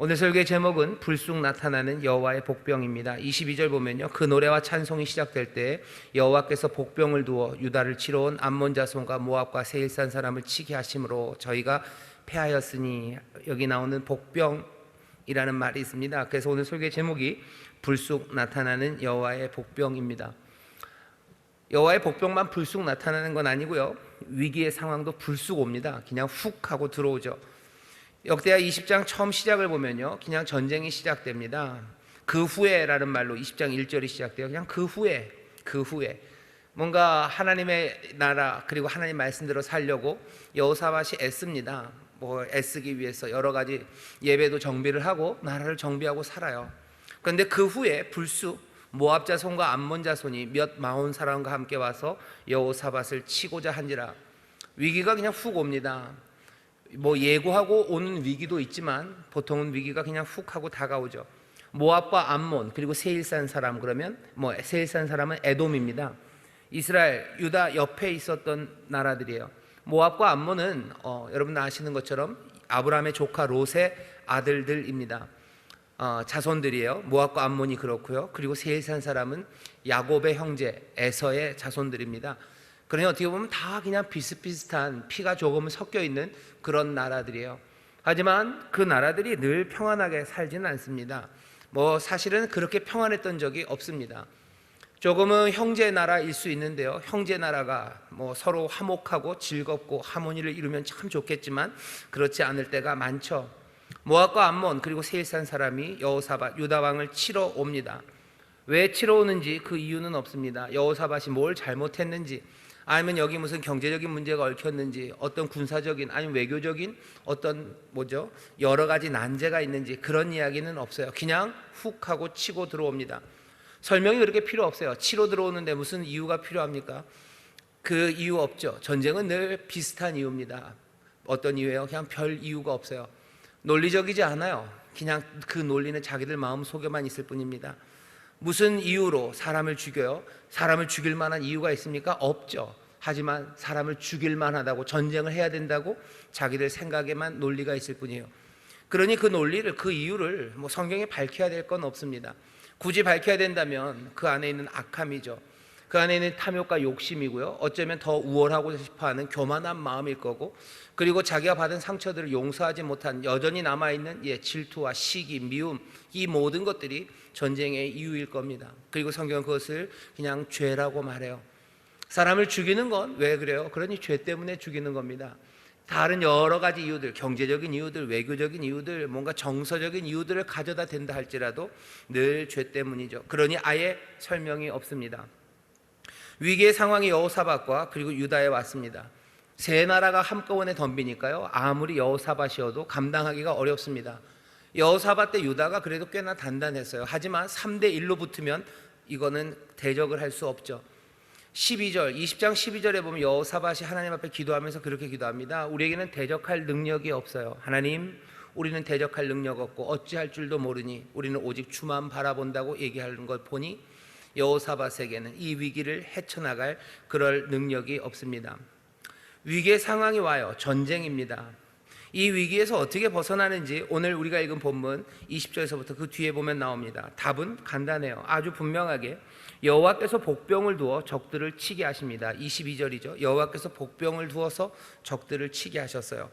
오늘 설교의 제목은 불쑥 나타나는 여호와의 복병입니다. 22절 보면요, 그 노래와 찬송이 시작될 때 여호와께서 복병을 두어 유다를 치러 온 암몬 자손과 모압과 세일산 사람을 치게 하심으로 저희가 패하였으니, 여기 나오는 복병이라는 말이 있습니다. 그래서 오늘 설교의 제목이 불쑥 나타나는 여호와의 복병입니다. 여호와의 복병만 불쑥 나타나는 건 아니고요, 위기의 상황도 불쑥 옵니다. 그냥 훅 하고 들어오죠. 역대하 20장 처음 시작을 보면요, 그냥 전쟁이 시작됩니다. 그 후에라는 말로 20장 1절이 시작돼요. 그냥 그 후에 뭔가 하나님의 나라 그리고 하나님 말씀대로 살려고 여호사밧이 애씁니다. 애쓰기 위해서 여러 가지 예배도 정비를 하고 나라를 정비하고 살아요. 그런데 그 후에 불쑥 모압 자손과 암몬 자손이 몇 마흔 사람과 함께 와서 여호사밧을 치고자 한지라. 위기가 그냥 훅 옵니다. 예고하고 오는 위기도 있지만 보통은 위기가 그냥 훅 하고 다가오죠. 모압과 암몬 그리고 세일산 사람, 그러면 세일산 사람은 에돔입니다. 이스라엘 유다 옆에 있었던 나라들이에요. 모압과 암몬은 여러분 아시는 것처럼 아브라함의 조카 롯의 아들들입니다. 자손들이에요. 모압과 암몬이 그렇고요. 그리고 세일산 사람은 야곱의 형제 에서의 자손들입니다. 그러니 어떻게 보면 다 그냥 비슷비슷한 피가 조금은 섞여 있는 그런 나라들이에요. 하지만 그 나라들이 늘 평안하게 살지는 않습니다. 사실은 그렇게 평안했던 적이 없습니다. 조금은 형제 나라일 수 있는데요, 형제 나라가 서로 화목하고 즐겁고 하모니를 이루면 참 좋겠지만 그렇지 않을 때가 많죠. 모압과 암몬 그리고 세일산 사람이 여호사밧 유다 왕을 치러 옵니다. 왜 치러 오는지 그 이유는 없습니다. 여호사밧이 뭘 잘못했는지, 아니면 여기 무슨 경제적인 문제가 얽혔는지, 어떤 군사적인 아니면 외교적인 어떤 여러 가지 난제가 있는지, 그런 이야기는 없어요. 그냥 훅 하고 치고 들어옵니다. 설명이 그렇게 필요 없어요. 치러 들어오는데 무슨 이유가 필요합니까? 그 이유 없죠. 전쟁은 늘 비슷한 이유입니다. 어떤 이유예요? 그냥 별 이유가 없어요. 논리적이지 않아요. 그냥 그 논리는 자기들 마음 속에만 있을 뿐입니다. 무슨 이유로 사람을 죽여요? 사람을 죽일 만한 이유가 있습니까? 없죠. 하지만 사람을 죽일 만하다고, 전쟁을 해야 된다고 자기들 생각에만 논리가 있을 뿐이에요. 그러니 그 논리를, 그 이유를 성경에 밝혀야 될 건 없습니다. 굳이 밝혀야 된다면 그 안에 있는 악함이죠. 그 안에 있는 탐욕과 욕심이고요, 어쩌면 더 우월하고 싶어하는 교만한 마음일 거고, 그리고 자기가 받은 상처들을 용서하지 못한 여전히 남아있는 질투와 시기, 미움, 이 모든 것들이 전쟁의 이유일 겁니다. 그리고 성경은 그것을 그냥 죄라고 말해요. 사람을 죽이는 건 왜 그래요? 그러니 죄 때문에 죽이는 겁니다. 다른 여러 가지 이유들, 경제적인 이유들, 외교적인 이유들, 뭔가 정서적인 이유들을 가져다 댄다 할지라도 늘 죄 때문이죠. 그러니 아예 설명이 없습니다. 위기의 상황이 여호사밧과 그리고 유다에 왔습니다. 세 나라가 한꺼번에 덤비니까요, 아무리 여호사밧이어도 감당하기가 어렵습니다. 여호사밧 때 유다가 그래도 꽤나 단단했어요. 하지만 3대1로 붙으면 이거는 대적을 할 수 없죠. 20장 12절에 보면 여호사밧이 하나님 앞에 기도하면서 그렇게 기도합니다. 우리에게는 대적할 능력이 없어요. 하나님, 우리는 대적할 능력 없고 어찌할 줄도 모르니 우리는 오직 주만 바라본다고 얘기하는 걸 보니 여호사밧에게는 이 위기를 헤쳐나갈 그럴 능력이 없습니다. 위기의 상황이 와요. 전쟁입니다. 이 위기에서 어떻게 벗어나는지 오늘 우리가 읽은 본문 20절에서부터 그 뒤에 보면 나옵니다. 답은 간단해요. 아주 분명하게 여호와께서 복병을 두어 적들을 치게 하십니다. 22절이죠. 여호와께서 복병을 두어서 적들을 치게 하셨어요.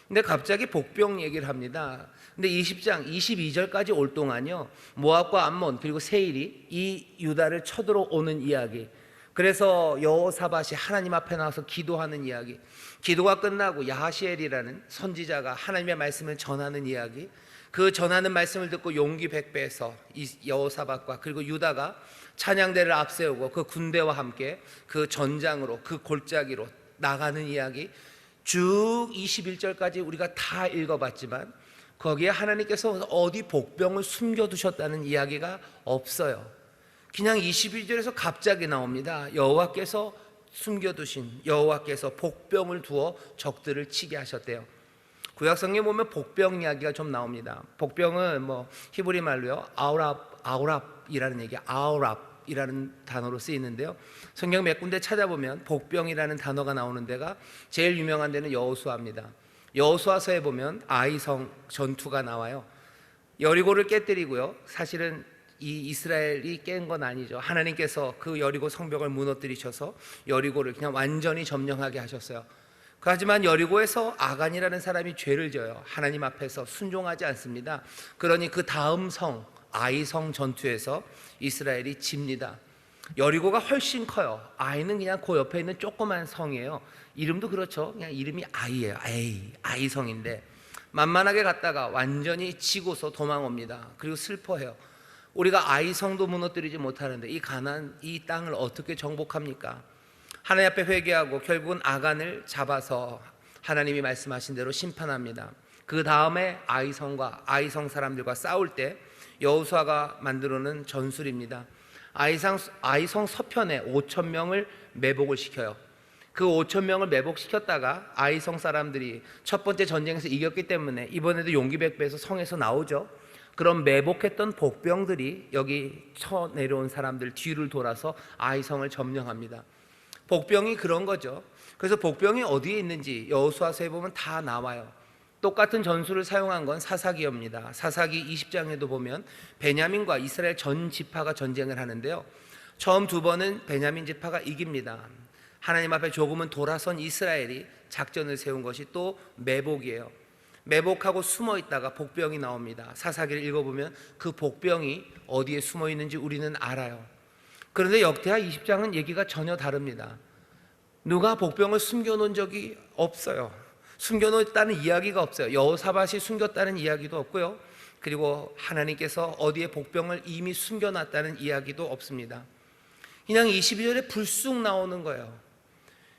근데 갑자기 복병 얘기를 합니다. 근데 20장 22절까지 올 동안요, 모압과 암몬 그리고 세일이 이 유다를 쳐들어오는 이야기, 그래서 여호사밧이 하나님 앞에 나와서 기도하는 이야기, 기도가 끝나고 야하시엘이라는 선지자가 하나님의 말씀을 전하는 이야기, 그 전하는 말씀을 듣고 용기 백배해서 이 여호사밧과 그리고 유다가 찬양대를 앞세우고 그 군대와 함께 그 전장으로, 그 골짜기로 나가는 이야기, 쭉 21절까지 우리가 다 읽어봤지만 거기에 하나님께서 어디 복병을 숨겨두셨다는 이야기가 없어요. 그냥 22절에서 갑자기 나옵니다. 여호와께서 숨겨두신, 여호와께서 복병을 두어 적들을 치게 하셨대요. 구약성경에 보면 복병 이야기가 좀 나옵니다. 복병은 히브리 말로요, 아우랍이라는 얘기, 아우랍이라는 단어로 쓰이는데요, 성경 몇 군데 찾아보면 복병이라는 단어가 나오는 데가 제일 유명한 데는 여호수아입니다. 여호수아서에 보면 아이성 전투가 나와요. 여리고를 깨뜨리고요. 사실은 이 이스라엘이 깬 건 아니죠. 하나님께서 그 여리고 성벽을 무너뜨리셔서 여리고를 그냥 완전히 점령하게 하셨어요. 하지만 여리고에서 아간이라는 사람이 죄를 져요. 하나님 앞에서 순종하지 않습니다. 그러니 그 다음 성 아이성 전투에서 이스라엘이 집니다. 여리고가 훨씬 커요. 아이는 그냥 그 옆에 있는 조그만 성이에요. 이름도 그렇죠. 그냥 이름이 아이예요. 아이성인데 만만하게 갔다가 완전히 지고서 도망옵니다. 그리고 슬퍼해요. 우리가 아이성도 무너뜨리지 못하는데 이 가나안 이 땅을 어떻게 정복합니까? 하나님 앞에 회개하고 결국은 아간을 잡아서 하나님이 말씀하신 대로 심판합니다. 그 다음에 아이성 사람들과 싸울 때 여호수아가 만들어놓은 전술입니다. 아이성 서편에 5천 명을 매복을 시켜요. 그 5천 명을 매복시켰다가 아이성 사람들이 첫 번째 전쟁에서 이겼기 때문에 이번에도 용기 백배해서 성에서 나오죠. 그럼 매복했던 복병들이 여기 쳐 내려온 사람들 뒤를 돌아서 아이성을 점령합니다. 복병이 그런 거죠. 그래서 복병이 어디에 있는지 여호수아서에 보면 다 나와요. 똑같은 전술을 사용한 건 사사기입니다. 사사기 20장에도 보면 베냐민과 이스라엘 전 지파가 전쟁을 하는데요. 처음 두 번은 베냐민 지파가 이깁니다. 하나님 앞에 조금은 돌아선 이스라엘이 작전을 세운 것이 또 매복이에요. 매복하고 숨어 있다가 복병이 나옵니다. 사사기를 읽어보면 그 복병이 어디에 숨어 있는지 우리는 알아요. 그런데 역대하 20장은 얘기가 전혀 다릅니다. 누가 복병을 숨겨놓은 적이 없어요. 숨겨놓았다는 이야기가 없어요. 여호사밧이 숨겼다는 이야기도 없고요. 그리고 하나님께서 어디에 복병을 이미 숨겨놨다는 이야기도 없습니다. 그냥 22절에 불쑥 나오는 거예요.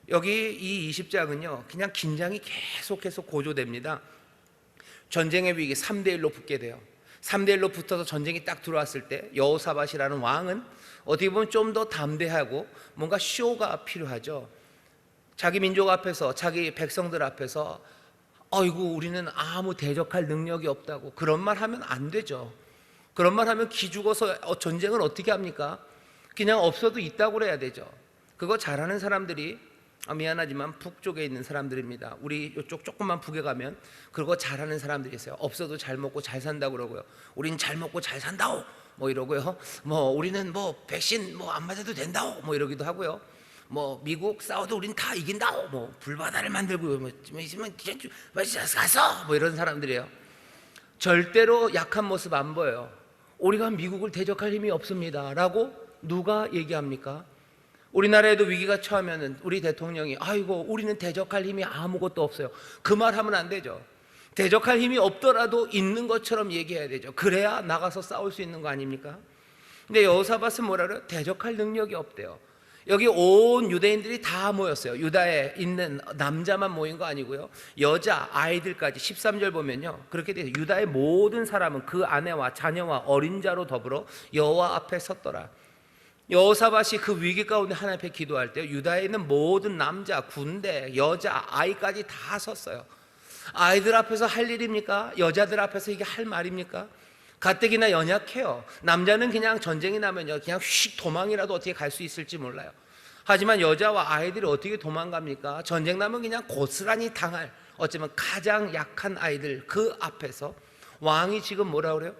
여기 이 20장은요 그냥 긴장이 계속해서 고조됩니다. 전쟁의 위기 3대1로 붙게 돼요. 3대1로 붙어서 전쟁이 딱 들어왔을 때 여호사밧이라는 왕은 어떻게 보면 좀 더 담대하고 뭔가 쇼가 필요하죠. 자기 민족 앞에서 자기 백성들 앞에서 어이구 우리는 아무 대적할 능력이 없다고 그런 말 하면 안 되죠. 그런 말 하면 기죽어서 전쟁을 어떻게 합니까? 그냥 없어도 있다고 그래야 되죠. 그거 잘하는 사람들이 미안하지만 북쪽에 있는 사람들입니다. 우리 이쪽 조금만 북에 가면 그거 잘하는 사람들이 있어요. 없어도 잘 먹고 잘 산다고 그러고요. 우린 잘 먹고 잘 산다오 뭐 이러고요. 뭐 우리는 뭐 백신 뭐 안 맞아도 된다오 뭐 이러기도 하고요. 뭐 미국 싸워도 우린 다 이긴다오 뭐 불바다를 만들고 뭐 있으면 가서 뭐 이런 사람들이에요. 절대로 약한 모습 안 보여요. 우리가 미국을 대적할 힘이 없습니다 라고 누가 얘기합니까? 우리나라에도 위기가 처하면은 우리 대통령이 아이고 우리는 대적할 힘이 아무것도 없어요. 그 말 하면 안 되죠. 대적할 힘이 없더라도 있는 것처럼 얘기해야 되죠. 그래야 나가서 싸울 수 있는 거 아닙니까? 근데 여호사밧은 뭐라 그래요? 대적할 능력이 없대요. 여기 온 유대인들이 다 모였어요. 유다에 있는 남자만 모인 거 아니고요. 여자, 아이들까지 13절 보면요. 그렇게 돼요. 유다의 모든 사람은 그 아내와 자녀와 어린 자로 더불어 여호와 앞에 섰더라. 여호사밧이 그 위기 가운데 하나님 앞에 기도할 때 유다에 있는 모든 남자, 군대, 여자, 아이까지 다 섰어요. 아이들 앞에서 할 일입니까? 여자들 앞에서 이게 할 말입니까? 가뜩이나 연약해요. 남자는 그냥 전쟁이 나면요 그냥 휙 도망이라도 어떻게 갈 수 있을지 몰라요. 하지만 여자와 아이들이 어떻게 도망갑니까? 전쟁 나면 그냥 고스란히 당할 어쩌면 가장 약한 아이들 그 앞에서 왕이 지금 뭐라 그래요?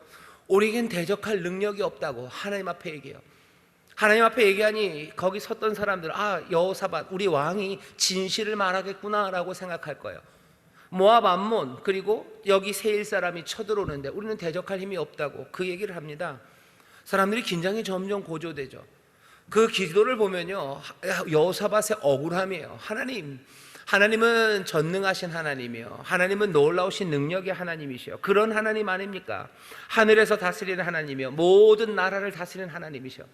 우리에겐 대적할 능력이 없다고 하나님 앞에 얘기해요. 하나님 앞에 얘기하니 거기 섰던 사람들 여호사밧 우리 왕이 진실을 말하겠구나 라고 생각할 거예요. 모압 암몬 그리고 여기 세일 사람이 쳐들어오는데 우리는 대적할 힘이 없다고 그 얘기를 합니다. 사람들이 긴장이 점점 고조되죠. 그 기도를 보면요 여호사밧의 억울함이에요. 하나님은 전능하신 하나님이요 하나님은 놀라우신 능력의 하나님이시요 그런 하나님 아닙니까? 하늘에서 다스리는 하나님이요 모든 나라를 다스리는 하나님이시요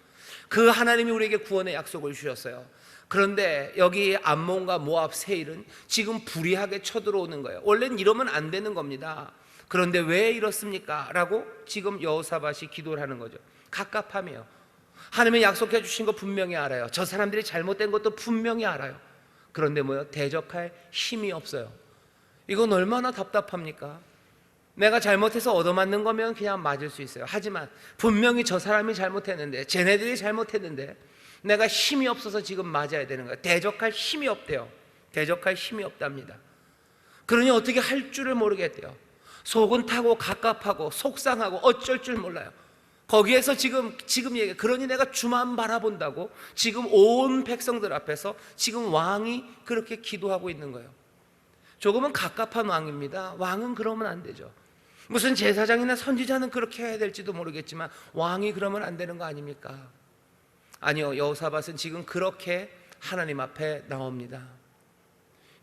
그 하나님이 우리에게 구원의 약속을 주셨어요. 그런데 여기 암몬과 모압 세일은 지금 불의하게 쳐들어오는 거예요. 원래는 이러면 안 되는 겁니다. 그런데 왜 이렇습니까? 라고 지금 여호사밧이 기도를 하는 거죠. 갑갑함이에요. 하나님이 약속해 주신 거 분명히 알아요. 저 사람들이 잘못된 것도 분명히 알아요. 그런데 대적할 힘이 없어요. 이건 얼마나 답답합니까? 내가 잘못해서 얻어맞는 거면 그냥 맞을 수 있어요. 하지만 분명히 저 사람이 잘못했는데 쟤네들이 잘못했는데 내가 힘이 없어서 지금 맞아야 되는 거예요. 대적할 힘이 없대요. 대적할 힘이 없답니다. 그러니 어떻게 할 줄을 모르겠대요. 속은 타고 갑갑하고 속상하고 어쩔 줄 몰라요. 거기에서 지금 얘기, 그러니 내가 주만 바라본다고 지금 온 백성들 앞에서 지금 왕이 그렇게 기도하고 있는 거예요. 조금은 갑갑한 왕입니다. 왕은 그러면 안 되죠. 무슨 제사장이나 선지자는 그렇게 해야 될지도 모르겠지만 왕이 그러면 안 되는 거 아닙니까? 아니요, 여호사밧은 지금 그렇게 하나님 앞에 나옵니다.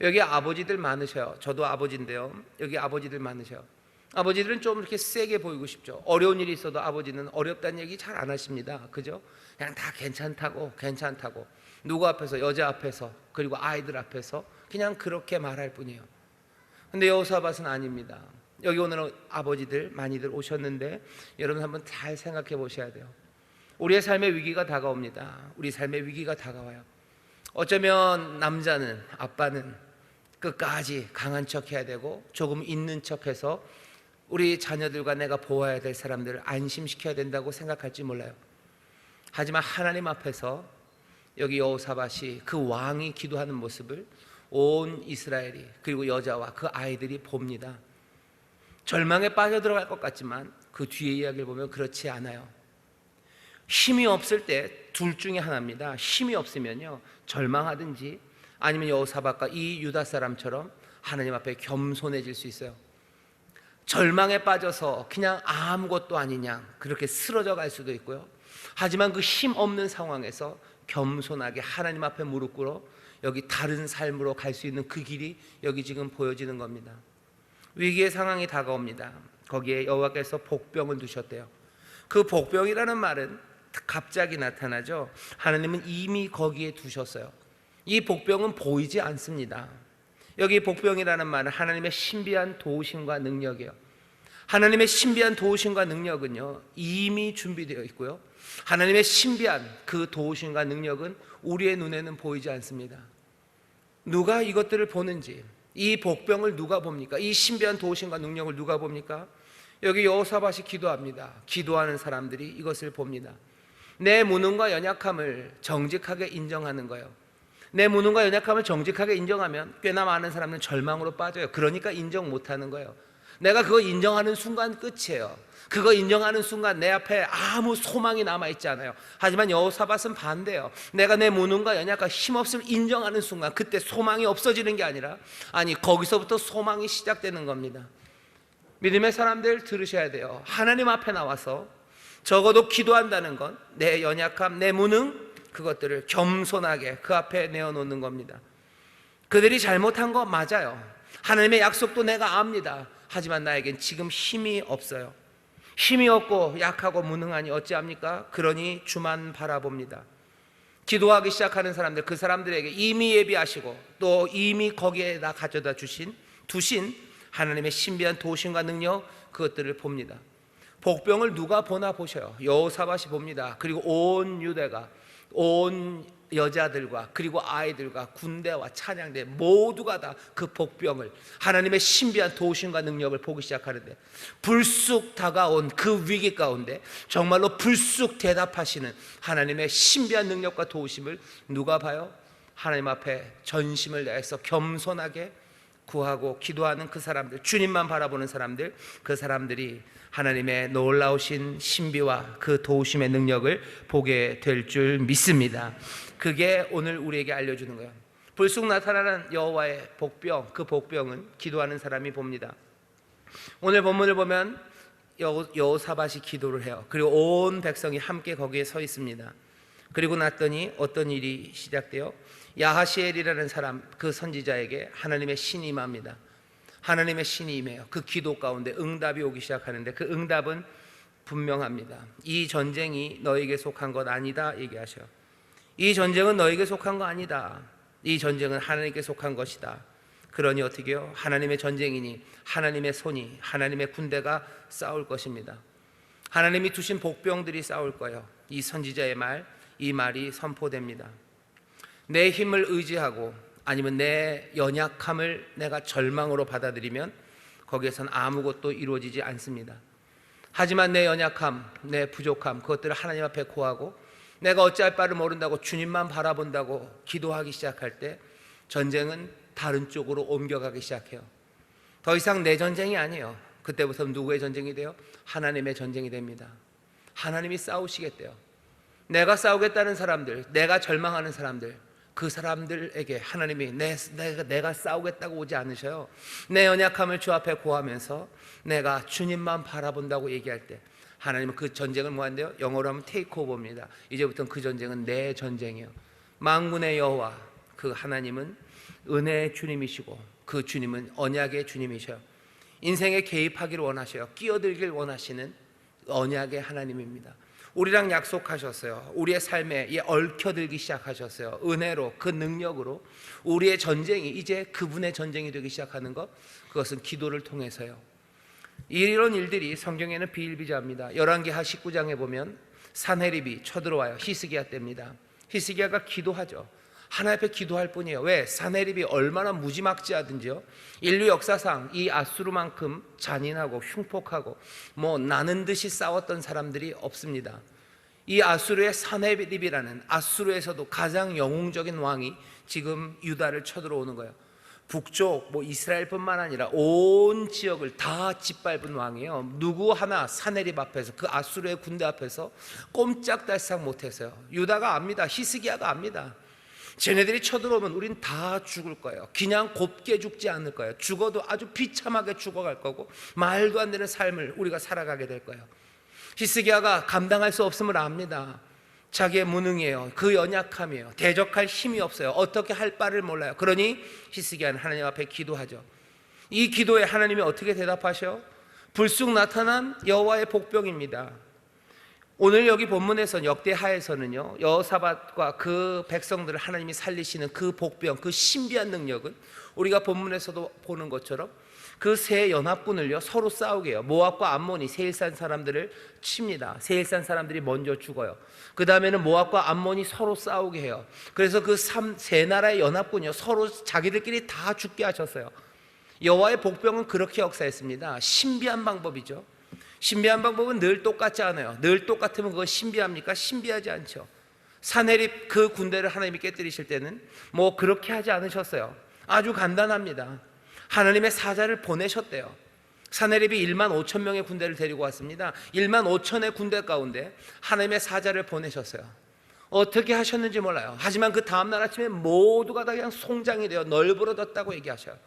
여기 아버지들 많으셔요. 저도 아버지인데요, 여기 아버지들 많으셔요. 아버지들은 좀 이렇게 세게 보이고 싶죠. 어려운 일이 있어도 아버지는 어렵다는 얘기 잘 안 하십니다. 그죠? 그냥 다 괜찮다고 누구 앞에서, 여자 앞에서, 그리고 아이들 앞에서 그냥 그렇게 말할 뿐이에요. 근데 여호사밧은 아닙니다. 여기 오늘 아버지들 많이들 오셨는데 여러분 한번 잘 생각해 보셔야 돼요. 우리의 삶의 위기가 다가옵니다. 우리 삶의 위기가 다가와요. 어쩌면 남자는, 아빠는 끝까지 강한 척 해야 되고 조금 있는 척해서 우리 자녀들과 내가 보호해야 될 사람들을 안심시켜야 된다고 생각할지 몰라요. 하지만 하나님 앞에서 여기 여호사밧이 그 왕이 기도하는 모습을 온 이스라엘이, 그리고 여자와 그 아이들이 봅니다. 절망에 빠져들어갈 것 같지만 그 뒤에 이야기를 보면 그렇지 않아요. 힘이 없을 때 둘 중에 하나입니다. 힘이 없으면요, 절망하든지 아니면 여호사밧과 이 유다 사람처럼 하나님 앞에 겸손해질 수 있어요. 절망에 빠져서 그냥 아무것도 아닌 양 그렇게 쓰러져 갈 수도 있고요. 하지만 그 힘 없는 상황에서 겸손하게 하나님 앞에 무릎 꿇어 여기 다른 삶으로 갈 수 있는 그 길이 여기 지금 보여지는 겁니다. 위기의 상황이 다가옵니다. 거기에 여호와께서 복병을 두셨대요. 그 복병이라는 말은 갑자기 나타나죠. 하나님은 이미 거기에 두셨어요. 이 복병은 보이지 않습니다. 여기 복병이라는 말은 하나님의 신비한 도우심과 능력이에요. 하나님의 신비한 도우심과 능력은요, 이미 준비되어 있고요, 하나님의 신비한 그 도우심과 능력은 우리의 눈에는 보이지 않습니다. 누가 이것들을 보는지, 이 복병을 누가 봅니까? 이 신비한 도우심과 능력을 누가 봅니까? 여기 여호사밧이 기도합니다. 기도하는 사람들이 이것을 봅니다. 내 무능과 연약함을 정직하게 인정하는 거예요. 내 무능과 연약함을 정직하게 인정하면 꽤나 많은 사람은 절망으로 빠져요. 그러니까 인정 못하는 거예요. 내가 그거 인정하는 순간 끝이에요. 그거 인정하는 순간 내 앞에 아무 소망이 남아있지 않아요. 하지만 여호사밧은 반대예요. 내가 내 무능과 연약과 힘없음을 인정하는 순간 그때 소망이 없어지는 게 아니라, 아니, 거기서부터 소망이 시작되는 겁니다. 믿음의 사람들 들으셔야 돼요. 하나님 앞에 나와서 적어도 기도한다는 건 내 연약함, 내 무능, 그것들을 겸손하게 그 앞에 내어놓는 겁니다. 그들이 잘못한 거 맞아요. 하나님의 약속도 내가 압니다. 하지만 나에겐 지금 힘이 없어요. 힘이 없고 약하고 무능하니 어찌합니까? 그러니 주만 바라봅니다. 기도하기 시작하는 사람들, 그 사람들에게 이미 예비하시고 또 이미 거기에다 가져다 두신 하나님의 신비한 도우심과 능력, 그것들을 봅니다. 복병을 누가 보나 보셔요. 여호사밧이 봅니다. 그리고 온 유대가, 온 여자들과 그리고 아이들과 군대와 찬양대 모두가 다 그 복병을, 하나님의 신비한 도우심과 능력을 보기 시작하는데, 불쑥 다가온 그 위기 가운데 정말로 불쑥 대답하시는 하나님의 신비한 능력과 도우심을 누가 봐요? 하나님 앞에 전심을 다해서 겸손하게 구하고 기도하는 그 사람들, 주님만 바라보는 사람들, 그 사람들이 하나님의 놀라우신 신비와 그 도우심의 능력을 보게 될 줄 믿습니다. 그게 오늘 우리에게 알려주는 거예요. 불쑥 나타나는 여호와의 복병, 그 복병은 기도하는 사람이 봅니다. 오늘 본문을 보면 여호사밧이 기도를 해요. 그리고 온 백성이 함께 거기에 서 있습니다. 그리고 났더니 어떤 일이 시작돼요? 야하시엘이라는 사람, 그 선지자에게 하나님의 신이 임합니다. 하나님의 신이 임해요. 그 기도 가운데 응답이 오기 시작하는데 그 응답은 분명합니다. 이 전쟁이 너에게 속한 것 아니다 얘기하셔요. 이 전쟁은 너에게 속한 거 아니다. 이 전쟁은 하나님께 속한 것이다. 그러니 어떻게 해요? 하나님의 전쟁이니 하나님의 손이, 하나님의 군대가 싸울 것입니다. 하나님이 두신 복병들이 싸울 거예요. 이 선지자의 말, 이 말이 선포됩니다. 내 힘을 의지하고 아니면 내 연약함을 내가 절망으로 받아들이면 거기에선 아무것도 이루어지지 않습니다. 하지만 내 연약함, 내 부족함, 그것들을 하나님 앞에 고하고 내가 어찌할 바를 모른다고 주님만 바라본다고 기도하기 시작할 때 전쟁은 다른 쪽으로 옮겨가기 시작해요. 더 이상 내 전쟁이 아니에요. 그때부터 누구의 전쟁이 돼요? 하나님의 전쟁이 됩니다. 하나님이 싸우시겠대요. 내가 싸우겠다는 사람들, 내가 절망하는 사람들, 그 사람들에게 하나님이 내가 싸우겠다고 오지 않으셔요. 내 연약함을 주 앞에 고하면서 내가 주님만 바라본다고 얘기할 때 하나님은 그 전쟁을 뭐 한대요? 영어로 하면 테이크오버입니다. 이제부터는 그 전쟁은 내 전쟁이에요. 만군의 여호와 그 하나님은 은혜의 주님이시고 그 주님은 언약의 주님이셔요. 인생에 개입하기를 원하셔요. 끼어들길 원하시는 언약의 하나님입니다. 우리랑 약속하셨어요. 우리의 삶에 얽혀들기 시작하셨어요. 은혜로, 그 능력으로 우리의 전쟁이 이제 그분의 전쟁이 되기 시작하는 것, 그것은 기도를 통해서요. 이런 일들이 성경에는 비일비재합니다. 열왕기하 19장에 보면 산헤립이 쳐들어와요. 히스기야 때입니다. 히스기야가 기도하죠. 하나님 앞에 기도할 뿐이에요. 왜? 산헤립이 얼마나 무지막지하든지요, 인류 역사상 이 아수르만큼 잔인하고 흉폭하고 나는 듯이 싸웠던 사람들이 없습니다. 이 아수르의 산헤립이라는 아수르에서도 가장 영웅적인 왕이 지금 유다를 쳐들어오는 거예요. 북쪽 이스라엘뿐만 아니라 온 지역을 다 짓밟은 왕이에요. 누구 하나 산헤립 앞에서, 그 아수르의 군대 앞에서 꼼짝달싹 못했어요. 유다가 압니다. 히스기야가 압니다. 쟤네들이 쳐들어오면 우린 다 죽을 거예요. 그냥 곱게 죽지 않을 거예요. 죽어도 아주 비참하게 죽어갈 거고 말도 안 되는 삶을 우리가 살아가게 될 거예요. 히스기야가 감당할 수 없음을 압니다. 자기의 무능이에요. 그 연약함이에요. 대적할 힘이 없어요. 어떻게 할 바를 몰라요. 그러니 히스기야는 하나님 앞에 기도하죠. 이 기도에 하나님이 어떻게 대답하셔? 불쑥 나타난 여호와의 복병입니다. 오늘 여기 본문에서 역대하에서는요, 여호사밧과 그 백성들을 하나님이 살리시는 그 복병, 그 신비한 능력은 우리가 본문에서도 보는 것처럼 그 세 연합군을요 서로 싸우게 해요. 모압과 암몬이 세일산 사람들을 칩니다. 세일산 사람들이 먼저 죽어요. 그 다음에는 모압과 암몬이 서로 싸우게 해요. 그래서 그 세 나라의 연합군이요 서로 자기들끼리 다 죽게 하셨어요. 여호와의 복병은 그렇게 역사했습니다. 신비한 방법이죠. 신비한 방법은 늘 똑같지 않아요. 늘 똑같으면 그건 신비합니까? 신비하지 않죠. 산헤립 그 군대를 하나님이 깨뜨리실 때는 그렇게 하지 않으셨어요. 아주 간단합니다. 하나님의 사자를 보내셨대요. 산헤립이 1만 5천 명의 군대를 데리고 왔습니다. 1만 5천의 군대 가운데 하나님의 사자를 보내셨어요. 어떻게 하셨는지 몰라요. 하지만 그 다음날 아침에 모두가 다 그냥 송장이 되어 널브러졌다고 얘기하셔요.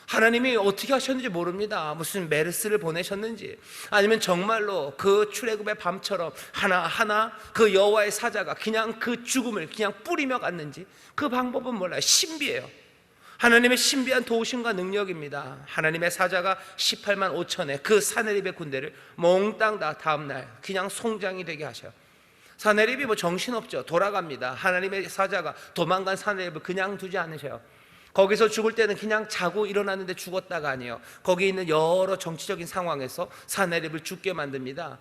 하나님이 어떻게 하셨는지 모릅니다. 무슨 메르스를 보내셨는지, 아니면 정말로 그 출애굽의 밤처럼 하나하나 그 여호와의 사자가 그냥 그 죽음을 그냥 뿌리며 갔는지, 그 방법은 몰라요. 신비해요. 하나님의 신비한 도우심과 능력입니다. 하나님의 사자가 18만 5천의 그 산헤립의 군대를 몽땅 다 다음날 그냥 송장이 되게 하셔요. 산헤립이 정신없죠. 돌아갑니다. 하나님의 사자가 도망간 산헤립을 그냥 두지 않으셔요. 거기서 죽을 때는 그냥 자고 일어났는데 죽었다가 아니에요. 거기 있는 여러 정치적인 상황에서 산헤립을 죽게 만듭니다.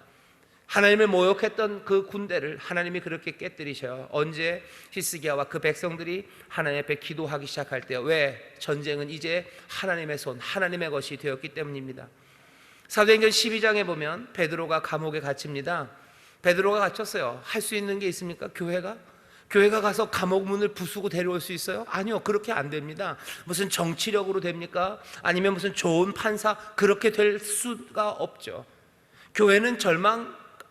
하나님을 모욕했던 그 군대를 하나님이 그렇게 깨뜨리셔요. 언제? 히스기야와 그 백성들이 하나님 앞에 기도하기 시작할 때. 왜? 전쟁은 이제 하나님의 손, 하나님의 것이 되었기 때문입니다. 사도행전 12장에 보면 베드로가 감옥에 갇힙니다. 베드로가 갇혔어요. 할 수 있는 게 있습니까? 교회가 가서 감옥 문을 부수고 데려올 수 있어요? 아니요, 그렇게 안 됩니다. 무슨 정치력으로 됩니까? 아니면 무슨 좋은 판사, 그렇게 될 수가 없죠. 교회는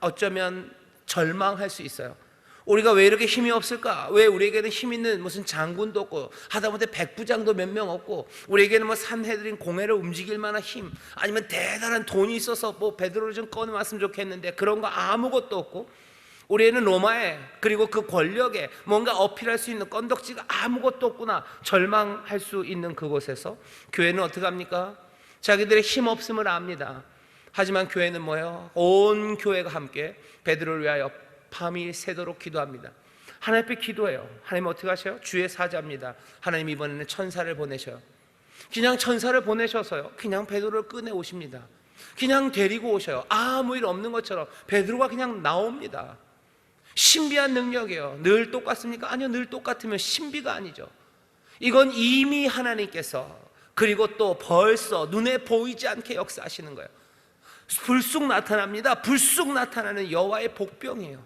어쩌면 절망할 수 있어요. 우리가 왜 이렇게 힘이 없을까? 왜 우리에게는 힘 있는 무슨 장군도 없고, 하다못해 백부장도 몇 명 없고, 우리에게는 산헤드린 공회를 움직일 만한 힘, 아니면 대단한 돈이 있어서 베드로를 좀 꺼내왔으면 좋겠는데 그런 거 아무것도 없고, 우리에는 로마에, 그리고 그 권력에 뭔가 어필할 수 있는 건덕지가 아무것도 없구나 절망할 수 있는 그곳에서 교회는 어떻게 합니까? 자기들의 힘 없음을 압니다. 하지만 교회는 뭐예요? 온 교회가 함께 베드로를 위하여 밤이 새도록 기도합니다. 하나님 앞에 기도해요. 하나님은 어떻게 하셔요? 주의 사자입니다. 하나님 이번에는 천사를 보내셔요. 그냥 천사를 보내셔서요 그냥 베드로를 꺼내 오십니다. 그냥 데리고 오셔요. 아무 일 없는 것처럼 베드로가 그냥 나옵니다. 신비한 능력이에요. 늘 똑같습니까? 아니요, 늘 똑같으면 신비가 아니죠. 이건 이미 하나님께서, 그리고 또 벌써 눈에 보이지 않게 역사하시는 거예요. 불쑥 나타납니다. 불쑥 나타나는 여호와의 복병이에요.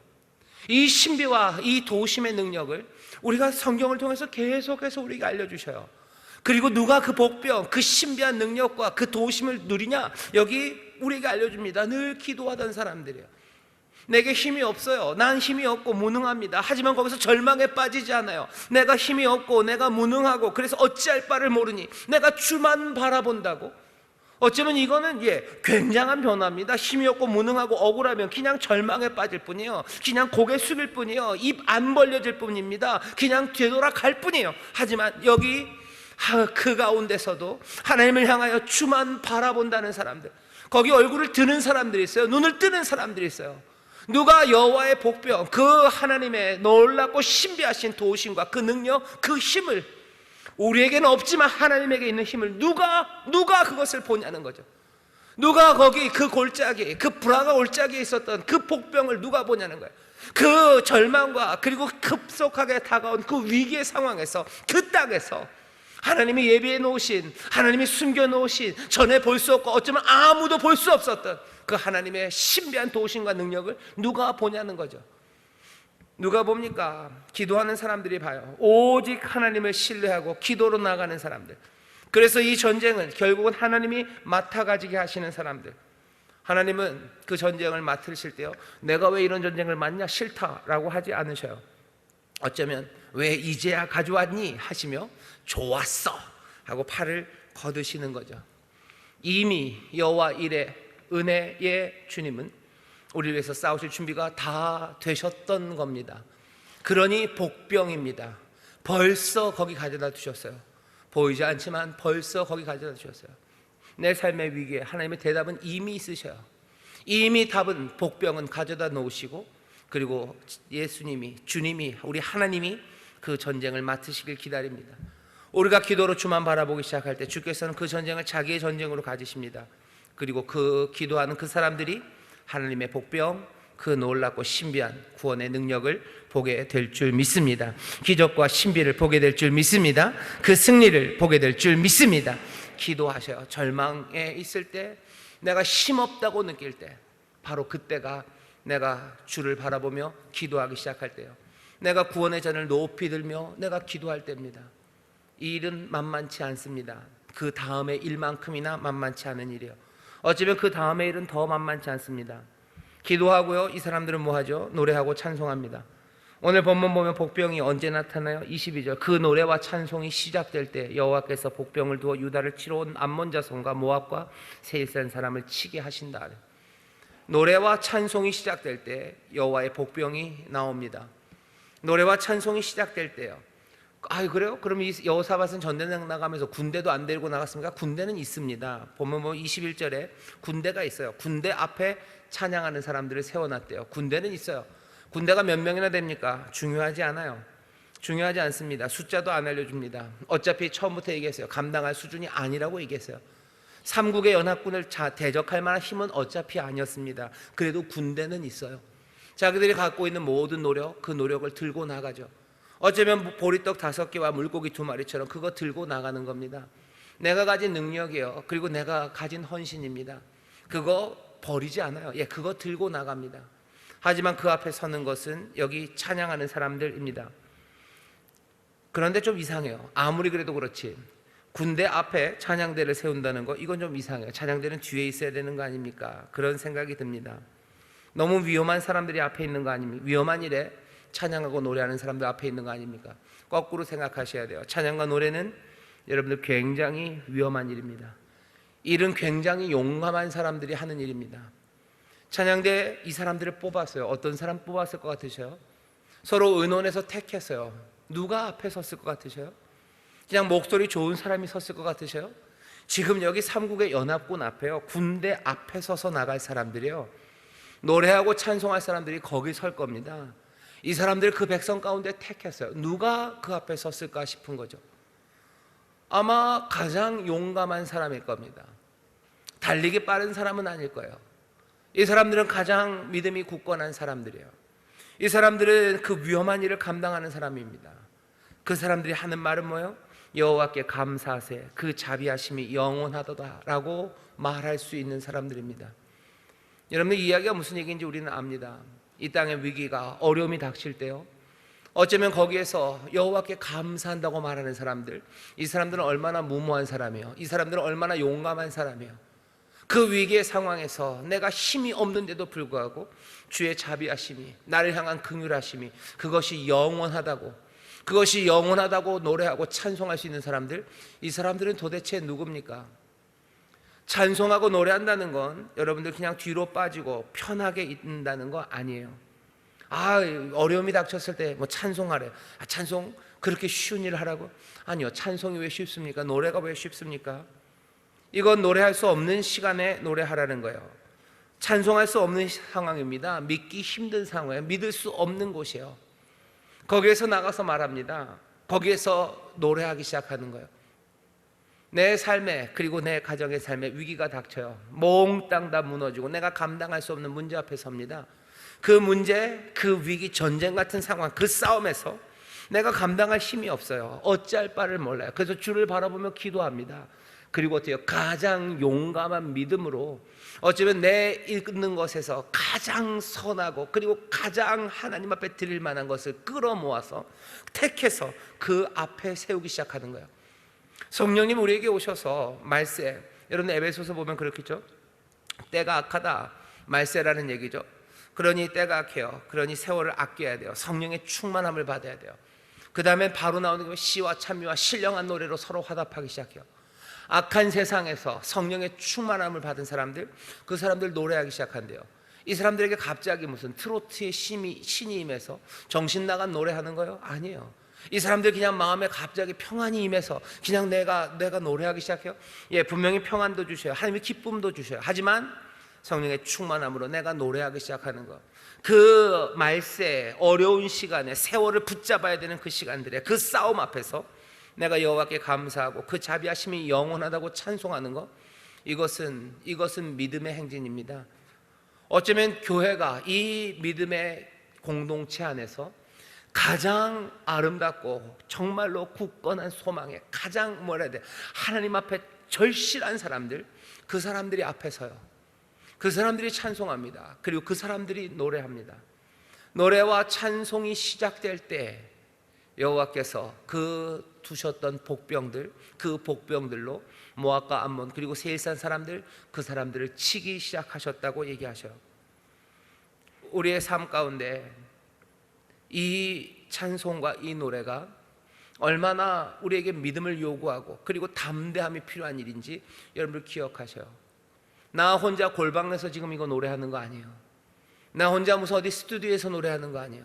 이 신비와 이 도우심의 능력을 우리가 성경을 통해서 계속해서 우리에게 알려주셔요. 그리고 누가 그 복병, 그 신비한 능력과 그 도우심을 누리냐? 여기 우리에게 알려줍니다. 늘 기도하던 사람들이에요. 내게 힘이 없어요. 난 힘이 없고 무능합니다. 하지만 거기서 절망에 빠지지 않아요. 내가 힘이 없고 내가 무능하고 그래서 어찌할 바를 모르니 내가 주만 바라본다고. 어쩌면 이거는 굉장한 변화입니다. 힘이 없고 무능하고 억울하면 그냥 절망에 빠질 뿐이에요. 그냥 고개 숙일 뿐이에요. 입 안 벌려질 뿐입니다. 그냥 되돌아갈 뿐이에요. 하지만 여기 그 가운데서도 하나님을 향하여 주만 바라본다는 사람들, 거기 얼굴을 드는 사람들이 있어요. 눈을 뜨는 사람들이 있어요. 누가 여호와의 복병, 그 하나님의 놀랍고 신비하신 도우심과 그 능력, 그 힘을, 우리에게는 없지만 하나님에게 있는 힘을 누가 그것을 보냐는 거죠. 누가 거기 그 골짜기, 그 브라가 골짜기에 있었던 그 복병을 누가 보냐는 거예요. 그 절망과 그리고 급속하게 다가온 그 위기의 상황에서, 그 땅에서 하나님이 예비해 놓으신, 하나님이 숨겨 놓으신, 전에 볼 수 없고 어쩌면 아무도 볼 수 없었던 그 하나님의 신비한 도우심과 능력을 누가 보냐는 거죠. 누가 봅니까? 기도하는 사람들이 봐요. 오직 하나님을 신뢰하고 기도로 나가는 사람들. 그래서 이 전쟁은 결국은 하나님이 맡아가지게 하시는 사람들. 하나님은 그 전쟁을 맡으실 때요, 내가 왜 이런 전쟁을 맡냐? 싫다라고 하지 않으셔요. 어쩌면 왜 이제야 가져왔니? 하시며 좋았어 하고 팔을 걷으시는 거죠. 이미 여호와 이레 은혜의 주님은 우리를 위해서 싸우실 준비가 다 되셨던 겁니다. 그러니 복병입니다. 벌써 거기 가져다 두셨어요. 보이지 않지만 벌써 거기 가져다 두셨어요. 내 삶의 위기에 하나님의 대답은 이미 있으셔요. 이미 답은, 복병은 가져다 놓으시고, 그리고 예수님이, 주님이, 우리 하나님이 그 전쟁을 맡으시길 기다립니다. 우리가 기도로 주만 바라보기 시작할 때 주께서는 그 전쟁을 자기의 전쟁으로 가지십니다. 그리고 그 기도하는 그 사람들이 하나님의 복병, 그 놀랍고 신비한 구원의 능력을 보게 될 줄 믿습니다. 기적과 신비를 보게 될 줄 믿습니다. 그 승리를 보게 될 줄 믿습니다. 기도하셔요. 절망에 있을 때, 내가 힘없다고 느낄 때, 바로 그때가 내가 주를 바라보며 기도하기 시작할 때요, 내가 구원의 잔을 높이 들며 내가 기도할 때입니다. 이 일은 만만치 않습니다. 그 다음의 일만큼이나 만만치 않은 일이에요. 어쩌면 그 다음의 일은 더 만만치 않습니다. 기도하고요, 이 사람들은 뭐하죠? 노래하고 찬송합니다. 오늘 본문 보면 복병이 언제 나타나요? 22절, 그 노래와 찬송이 시작될 때 여호와께서 복병을 두어 유다를 치러 온 암몬 자손과 모압과 세일산 사람을 치게 하신다. 노래와 찬송이 시작될 때 여호와의 복병이 나옵니다. 노래와 찬송이 시작될 때요, 그래요? 그럼 이 여호사밧은 전쟁 나가면서 군대도 안 데리고 나갔습니까? 군대는 있습니다. 보면 21절에 군대가 있어요. 군대 앞에 찬양하는 사람들을 세워놨대요. 군대는 있어요. 군대가 몇 명이나 됩니까? 중요하지 않아요. 중요하지 않습니다. 숫자도 안 알려줍니다. 어차피 처음부터 얘기했어요. 감당할 수준이 아니라고 얘기했어요. 삼국의 연합군을 대적할 만한 힘은 어차피 아니었습니다. 그래도 군대는 있어요. 자기들이 갖고 있는 모든 노력, 그 노력을 들고 나가죠. 어쩌면 보리떡 5개와 물고기 2마리처럼 그거 들고 나가는 겁니다. 내가 가진 능력이에요. 그리고 내가 가진 헌신입니다. 그거 버리지 않아요. 그거 들고 나갑니다. 하지만 그 앞에 서는 것은 여기 찬양하는 사람들입니다. 그런데 좀 이상해요. 아무리 그래도 그렇지, 군대 앞에 찬양대를 세운다는 거, 이건 좀 이상해요. 찬양대는 뒤에 있어야 되는 거 아닙니까? 그런 생각이 듭니다. 너무 위험한 사람들이 앞에 있는 거 아닙니까? 위험한 일에 찬양하고 노래하는 사람들 앞에 있는 거 아닙니까? 거꾸로 생각하셔야 돼요. 찬양과 노래는 여러분들 굉장히 위험한 일입니다. 일은 굉장히 용감한 사람들이 하는 일입니다. 찬양대 이 사람들을 뽑았어요. 어떤 사람 뽑았을 것 같으셔요? 서로 의논해서 택했어요. 누가 앞에 섰을 것 같으셔요? 그냥 목소리 좋은 사람이 섰을 것 같으셔요? 지금 여기 삼국의 연합군 앞에요, 군대 앞에 서서 나갈 사람들이요, 노래하고 찬송할 사람들이 거기 설 겁니다. 이 사람들 그 백성 가운데 택했어요. 누가 그 앞에 섰을까 싶은 거죠. 아마 가장 용감한 사람일 겁니다. 달리기 빠른 사람은 아닐 거예요. 이 사람들은 가장 믿음이 굳건한 사람들이에요. 이 사람들은 그 위험한 일을 감당하는 사람입니다. 그 사람들이 하는 말은 뭐예요? 여호와께 감사하세, 그 자비하심이 영원하도다라고 말할 수 있는 사람들입니다. 여러분들, 이 이야기가 무슨 얘기인지 우리는 압니다. 이 땅의 위기가, 어려움이 닥칠 때요, 어쩌면 거기에서 여호와께 감사한다고 말하는 사람들, 이 사람들은 얼마나 무모한 사람이에요. 이 사람들은 얼마나 용감한 사람이에요. 그 위기의 상황에서 내가 힘이 없는데도 불구하고 주의 자비하심이, 나를 향한 긍휼하심이, 그것이 영원하다고 노래하고 찬송할 수 있는 사람들, 이 사람들은 도대체 누굽니까? 찬송하고 노래한다는 건 여러분들 그냥 뒤로 빠지고 편하게 있는다는 거 아니에요. 어려움이 닥쳤을 때 뭐 찬송하래. 찬송 그렇게 쉬운 일을 하라고? 아니요. 찬송이 왜 쉽습니까? 노래가 왜 쉽습니까? 이건 노래할 수 없는 시간에 노래하라는 거예요. 찬송할 수 없는 상황입니다. 믿기 힘든 상황이에요. 믿을 수 없는 곳이에요. 거기에서 나가서 말합니다. 거기에서 노래하기 시작하는 거예요. 내 삶에, 그리고 내 가정의 삶에 위기가 닥쳐요. 몽땅 다 무너지고 내가 감당할 수 없는 문제 앞에 섭니다. 그 문제, 그 위기, 전쟁 같은 상황, 그 싸움에서 내가 감당할 힘이 없어요. 어찌할 바를 몰라요. 그래서 주를 바라보며 기도합니다. 그리고 어때요? 가장 용감한 믿음으로 어쩌면 내 있는 것에서 가장 선하고 그리고 가장 하나님 앞에 드릴 만한 것을 끌어모아서 택해서 그 앞에 세우기 시작하는 거예요. 성령님 우리에게 오셔서 말세, 여러분 에베소서 보면 그렇겠죠? 때가 악하다, 말세라는 얘기죠. 그러니 때가 악해요. 그러니 세월을 아껴야 돼요. 성령의 충만함을 받아야 돼요. 그 다음에 바로 나오는 게 시와 찬미와 신령한 노래로 서로 화답하기 시작해요. 악한 세상에서 성령의 충만함을 받은 사람들, 그 사람들 노래하기 시작한대요. 이 사람들에게 갑자기 무슨 트로트의 신이 임해서 정신 나간 노래하는 거예요? 아니에요. 이 사람들 그냥 마음에 갑자기 평안이 임해서 그냥 내가 노래하기 시작해요. 분명히 평안도 주셔요. 하나님의 기쁨도 주셔요. 하지만 성령의 충만함으로 내가 노래하기 시작하는 것, 그 말세 어려운 시간에 세월을 붙잡아야 되는 그 시간들에 그 싸움 앞에서 내가 여호와께 감사하고 그 자비하심이 영원하다고 찬송하는 것, 이것은 믿음의 행진입니다. 어쩌면 교회가 이 믿음의 공동체 안에서 가장 아름답고 정말로 굳건한 소망에 가장 하나님 앞에 절실한 사람들, 그 사람들이 앞에 서요. 그 사람들이 찬송합니다. 그리고 그 사람들이 노래합니다. 노래와 찬송이 시작될 때 여호와께서 그 두셨던 복병들, 그 복병들로 모압과 암몬 그리고 세일산 사람들, 그 사람들을 치기 시작하셨다고 얘기하셔요. 우리의 삶 가운데 이 찬송과 이 노래가 얼마나 우리에게 믿음을 요구하고 그리고 담대함이 필요한 일인지 여러분들 기억하셔요. 나 혼자 골방에서 지금 이거 노래하는 거 아니에요. 나 혼자 무슨 어디 스튜디오에서 노래하는 거 아니에요.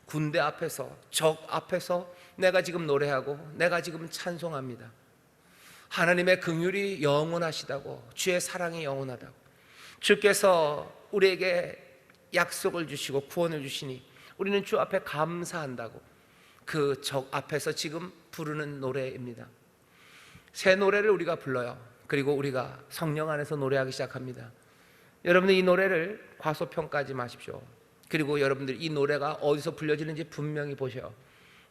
군대 앞에서, 적 앞에서 내가 지금 노래하고 내가 지금 찬송합니다. 하나님의 긍휼이 영원하시다고, 주의 사랑이 영원하다고, 주께서 우리에게 약속을 주시고 구원을 주시니 우리는 주 앞에 감사한다고, 그 적 앞에서 지금 부르는 노래입니다. 새 노래를 우리가 불러요. 그리고 우리가 성령 안에서 노래하기 시작합니다. 여러분들 이 노래를 과소평가하지 마십시오. 그리고 여러분들 이 노래가 어디서 불려지는지 분명히 보셔요.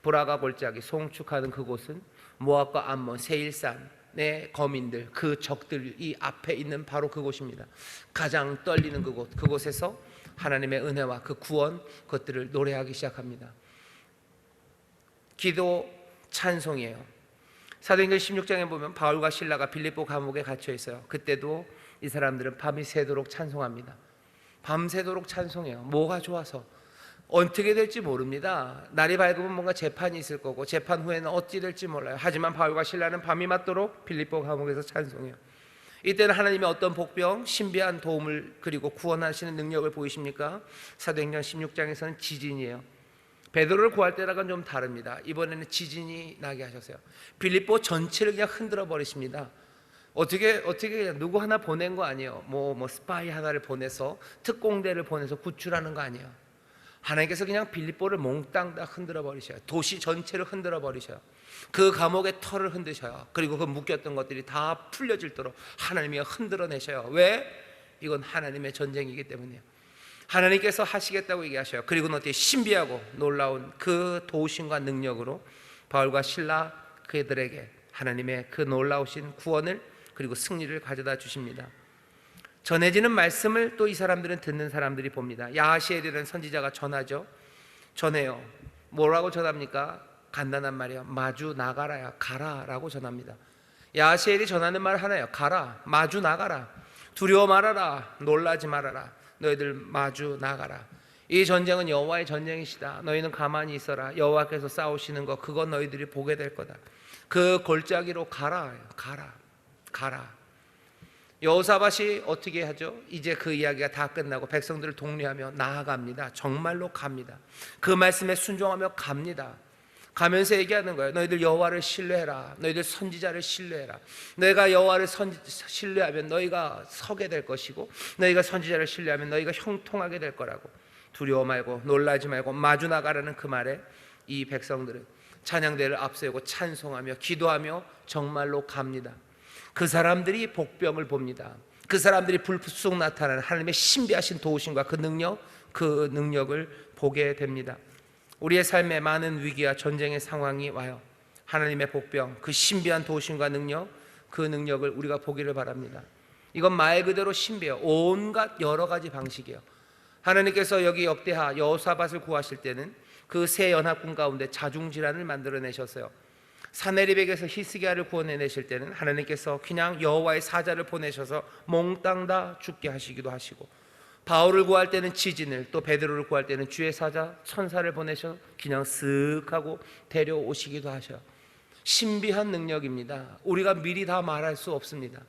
보라가 골짜기 송축하는 그곳은 모압과 암몬 세일산의 거민들, 그 적들이 앞에 있는 바로 그곳입니다. 가장 떨리는 그곳에서 하나님의 은혜와 그 구원, 그것들을 노래하기 시작합니다. 기도 찬송이에요. 사도행전 16장에 보면 바울과 실라가 빌립보 감옥에 갇혀 있어요. 그때도 이 사람들은 밤이 새도록 찬송합니다. 밤새도록 찬송해요. 뭐가 좋아서? 어떻게 될지 모릅니다. 날이 밝으면 뭔가 재판이 있을 거고 재판 후에는 어찌 될지 몰라요. 하지만 바울과 실라는 밤이 맞도록 빌립보 감옥에서 찬송해요. 이때는 하나님의 어떤 복병, 신비한 도움을 그리고 구원하시는 능력을 보이십니까? 사도행전 16장에서는 지진이에요. 베드로를 구할 때랑은 좀 다릅니다. 이번에는 지진이 나게 하셨어요. 빌립보 전체를 그냥 흔들어 버리십니다. 어떻게 그냥 누구 하나 보낸 거 아니에요. 뭐 스파이 하나를 보내서, 특공대를 보내서 구출하는 거 아니에요. 하나님께서 그냥 빌립보를 몽땅 다 흔들어 버리셔요. 도시 전체를 흔들어 버리셔요. 그 감옥의 털을 흔드셔요. 그리고 그 묶였던 것들이 다 풀려질도록 하나님이 흔들어 내셔요. 왜? 이건 하나님의 전쟁이기 때문이에요. 하나님께서 하시겠다고 얘기하셔요. 그리고는 어떻게 신비하고 놀라운 그 도우심과 능력으로 바울과 실라 그들에게 하나님의 그 놀라우신 구원을 그리고 승리를 가져다 주십니다. 전해지는 말씀을 또 이 사람들은 듣는 사람들이 봅니다. 야하시엘이라는 선지자가 전해요. 뭐라고 전합니까? 간단한 말이에요. 마주 나가라야, 가라라고 전합니다. 야시엘이 전하는 말 하나예요. 가라, 마주 나가라. 두려워 말아라, 놀라지 말아라. 너희들 마주 나가라. 이 전쟁은 여호와의 전쟁이시다. 너희는 가만히 있어라. 여호와께서 싸우시는 거 그건 너희들이 보게 될 거다. 그 골짜기로 가라, 가라, 가라. 여호사밧이 어떻게 하죠? 이제 그 이야기가 다 끝나고 백성들을 독려하며 나아갑니다. 정말로 갑니다. 그 말씀에 순종하며 갑니다. 가면서 얘기하는 거예요. 너희들 여호와를 신뢰해라. 너희들 선지자를 신뢰해라. 너희가 여호와를 신뢰하면 너희가 서게 될 것이고, 너희가 선지자를 신뢰하면 너희가 형통하게 될 거라고. 두려워 말고 놀라지 말고 마주 나가라는 그 말에 이 백성들은 찬양대를 앞세우고 찬송하며 기도하며 정말로 갑니다. 그 사람들이 복병을 봅니다. 그 사람들이 불쑥 나타나는 하나님의 신비하신 도우심과 그 능력을 보게 됩니다. 우리의 삶에 많은 위기와 전쟁의 상황이 와요. 하나님의 복병, 그 신비한 도우심과 능력, 그 능력을 우리가 보기를 바랍니다. 이건 말 그대로 신비해요. 온갖 여러 가지 방식이에요. 하나님께서 여기 역대하 여호사밧을 구하실 때는 그 세 연합군 가운데 자중질환을 만들어내셨어요. 사네립에게서 히스기야를 구원해내실 때는 하나님께서 그냥 여호와의 사자를 보내셔서 몽땅 다 죽게 하시기도 하시고, 바울을 구할 때는 지진을, 또 베드로를 구할 때는 주의 사자 천사를 보내셔 그냥 쓱 하고 데려오시기도 하셔요. 신비한 능력입니다. 우리가 미리 다 말할 수 없습니다.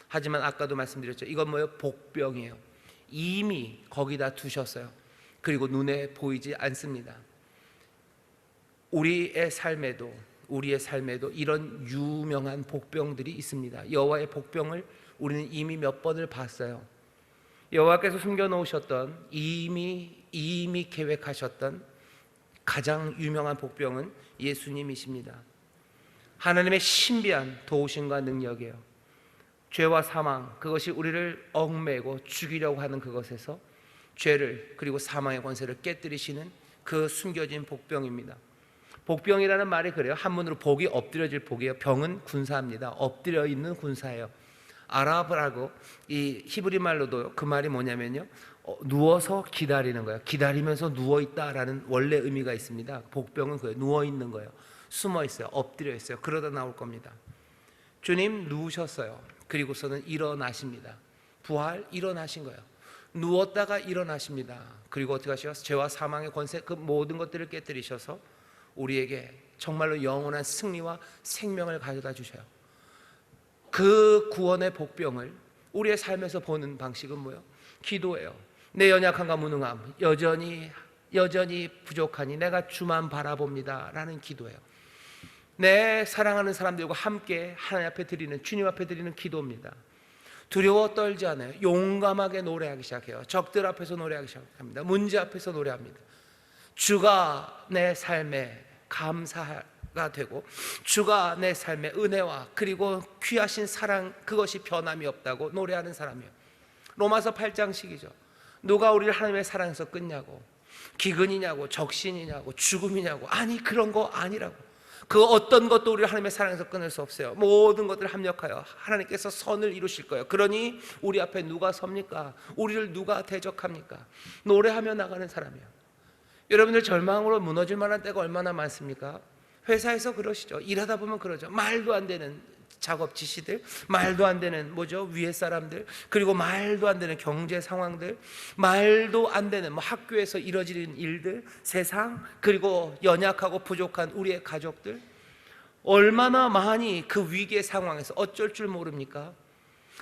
하지만 아까도 말씀드렸죠. 이건 뭐예요? 복병이에요. 이미 거기다 두셨어요. 그리고 눈에 보이지 않습니다. 우리의 삶에도 이런 유명한 복병들이 있습니다. 여호와의 복병을 우리는 이미 몇 번을 봤어요. 여호와께서 숨겨놓으셨던 이미 계획하셨던 가장 유명한 복병은 예수님이십니다. 하나님의 신비한 도우심과 능력이에요. 죄와 사망, 그것이 우리를 얽매고 죽이려고 하는 그것에서 죄를, 그리고 사망의 권세를 깨뜨리시는 그 숨겨진 복병입니다. 복병이라는 말이 그래요. 한문으로 복이 엎드려질 복이에요. 병은 군사입니다. 엎드려 있는 군사예요. 아랍어라고 이 히브리 말로도 그 말이 뭐냐면요, 누워서 기다리는 거예요. 기다리면서 누워 있다라는 원래 의미가 있습니다. 복병은 그예요. 누워 있는 거예요. 숨어 있어요. 엎드려 있어요. 그러다 나올 겁니다. 주님 누우셨어요. 그리고서는 일어나십니다. 부활, 일어나신 거예요. 누웠다가 일어나십니다. 그리고 어떻게 하셔서 죄와 사망의 권세, 그 모든 것들을 깨뜨리셔서 우리에게 정말로 영원한 승리와 생명을 가져다 주셔요. 그 구원의 복병을 우리의 삶에서 보는 방식은 뭐예요? 기도예요. 내 연약함과 무능함 여전히 부족하니 내가 주만 바라봅니다 라는 기도예요. 내 사랑하는 사람들과 함께 하나님 앞에 드리는, 주님 앞에 드리는 기도입니다. 두려워 떨지 않아요. 용감하게 노래하기 시작해요. 적들 앞에서 노래하기 시작합니다. 문제 앞에서 노래합니다. 주가 내 삶에 감사가 되고, 주가 내 삶의 은혜와 그리고 귀하신 사랑, 그것이 변함이 없다고 노래하는 사람이에요. 로마서 8장씩이죠. 누가 우리를 하나님의 사랑에서 끊냐고, 기근이냐고, 적신이냐고, 죽음이냐고. 아니, 그런 거 아니라고. 그 어떤 것도 우리를 하나님의 사랑에서 끊을 수 없어요. 모든 것들을 합력하여 하나님께서 선을 이루실 거예요. 그러니 우리 앞에 누가 섭니까? 우리를 누가 대적합니까? 노래하며 나가는 사람이에요. 여러분들 절망으로 무너질 만한 때가 얼마나 많습니까? 회사에서 그러시죠. 일하다 보면 그러죠. 말도 안 되는 작업 지시들, 말도 안 되는 위에 사람들, 그리고 말도 안 되는 경제 상황들, 말도 안 되는 학교에서 이뤄지는 일들, 세상, 그리고 연약하고 부족한 우리의 가족들, 얼마나 많이 그 위기의 상황에서 어쩔 줄 모릅니까?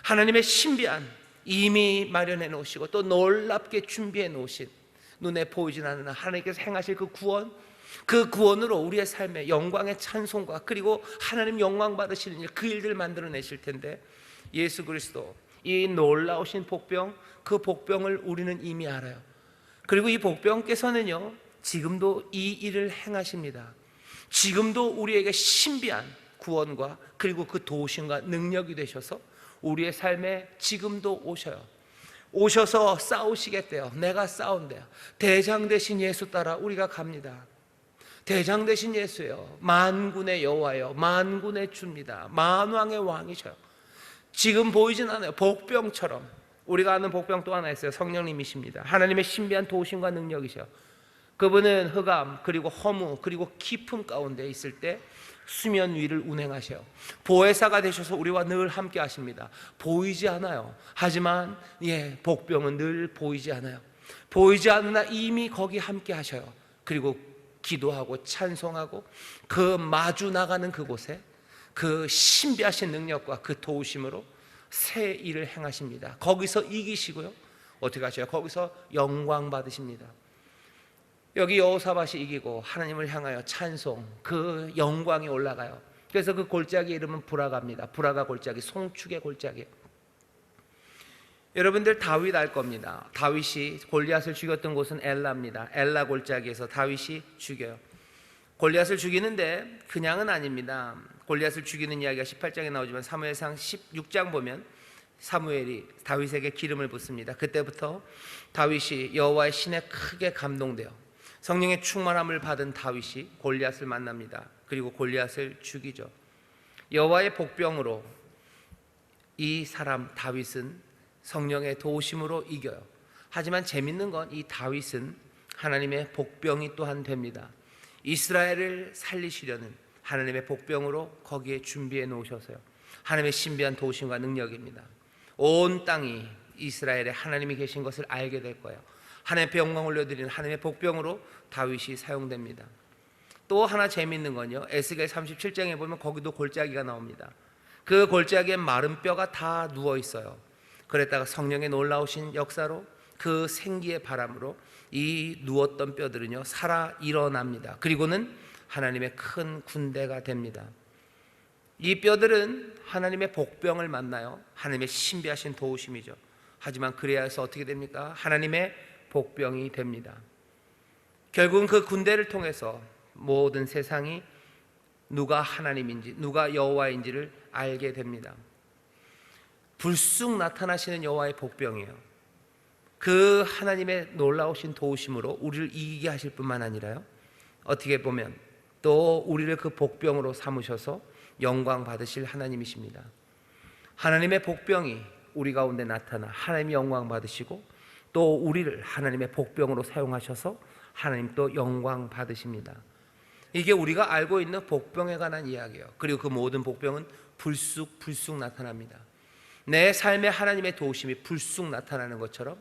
하나님의 신비한, 이미 마련해 놓으시고 또 놀랍게 준비해 놓으신, 눈에 보이진 않으나 하나님께서 행하실 그 구원, 그 구원으로 우리의 삶에 영광의 찬송과 그리고 하나님 영광 받으시는 일, 그 일들을 만들어내실 텐데, 예수 그리스도 이 놀라우신 복병, 그 복병을 우리는 이미 알아요. 그리고 이 복병께서는요, 지금도 이 일을 행하십니다. 지금도 우리에게 신비한 구원과 그리고 그 도우심과 능력이 되셔서 우리의 삶에 지금도 오셔서 싸우시겠대요. 내가 싸운대요. 대장 되신 예수 따라 우리가 갑니다. 대장 되신 예수예요. 만군의 여호와예요. 만군의 주입니다. 만왕의 왕이셔요. 지금 보이진 않아요. 복병처럼. 우리가 아는 복병 또 하나 있어요. 성령님이십니다. 하나님의 신비한 도우심과 능력이셔요. 그분은 흑암 그리고 허무 그리고 깊음 가운데 있을 때 수면 위를 운행하셔요. 보혜사가 되셔서 우리와 늘 함께 하십니다. 보이지 않아요. 하지만 복병은 늘 보이지 않아요. 보이지 않으나 이미 거기 함께 하셔요. 그리고 기도하고 찬송하고 그 마주 나가는 그곳에 그 신비하신 능력과 그 도우심으로 새 일을 행하십니다. 거기서 이기시고요, 어떻게 하셔요? 거기서 영광 받으십니다. 여기 여호사밧이 이기고 하나님을 향하여 찬송, 그 영광이 올라가요. 그래서 그 골짜기 이름은 브라가입니다. 브라가 골짜기, 송축의 골짜기. 여러분들 다윗 알 겁니다. 다윗이 골리앗을 죽였던 곳은 엘라입니다. 엘라 골짜기에서 다윗이 죽여요. 골리앗을 죽이는데 그냥은 아닙니다. 골리앗을 죽이는 이야기가 18장에 나오지만 사무엘상 16장 보면 사무엘이 다윗에게 기름을 붓습니다. 그때부터 다윗이 여호와의 신에 크게 감동되어 성령의 충만함을 받은 다윗이 골리앗을 만납니다. 그리고 골리앗을 죽이죠. 여호와의 복병으로 이 사람 다윗은 성령의 도우심으로 이겨요. 하지만 재밌는 건 이 다윗은 하나님의 복병이 또한 됩니다. 이스라엘을 살리시려는 하나님의 복병으로 거기에 준비해 놓으셔서요, 하나님의 신비한 도우심과 능력입니다. 온 땅이 이스라엘에 하나님이 계신 것을 알게 될 거예요. 하나님의 영광을 올려드리는 하나님의 복병으로 다윗이 사용됩니다. 또 하나 재미있는 건요, 에스겔 37장에 보면 거기도 골짜기가 나옵니다. 그 골짜기에 마른 뼈가 다 누워 있어요. 그랬다가 성령의 놀라우신 역사로 그 생기의 바람으로 이 누웠던 뼈들은요 살아 일어납니다. 그리고는 하나님의 큰 군대가 됩니다. 이 뼈들은 하나님의 복병을 만나요. 하나님의 신비하신 도우심이죠. 하지만 그래야 해서 어떻게 됩니까? 하나님의 복병이 됩니다. 결국은 그 군대를 통해서 모든 세상이 누가 하나님인지 누가 여호와인지를 알게 됩니다. 불쑥 나타나시는 여호와의 복병이에요. 그 하나님의 놀라우신 도우심으로 우리를 이기게 하실 뿐만 아니라요, 어떻게 보면 또 우리를 그 복병으로 삼으셔서 영광 받으실 하나님이십니다. 하나님의 복병이 우리 가운데 나타나 하나님이 영광 받으시고 또 우리를 하나님의 복병으로 사용하셔서 하나님 또 영광 받으십니다. 이게 우리가 알고 있는 복병에 관한 이야기예요. 그리고 그 모든 복병은 불쑥 나타납니다. 내 삶에 하나님의 도우심이 불쑥 나타나는 것처럼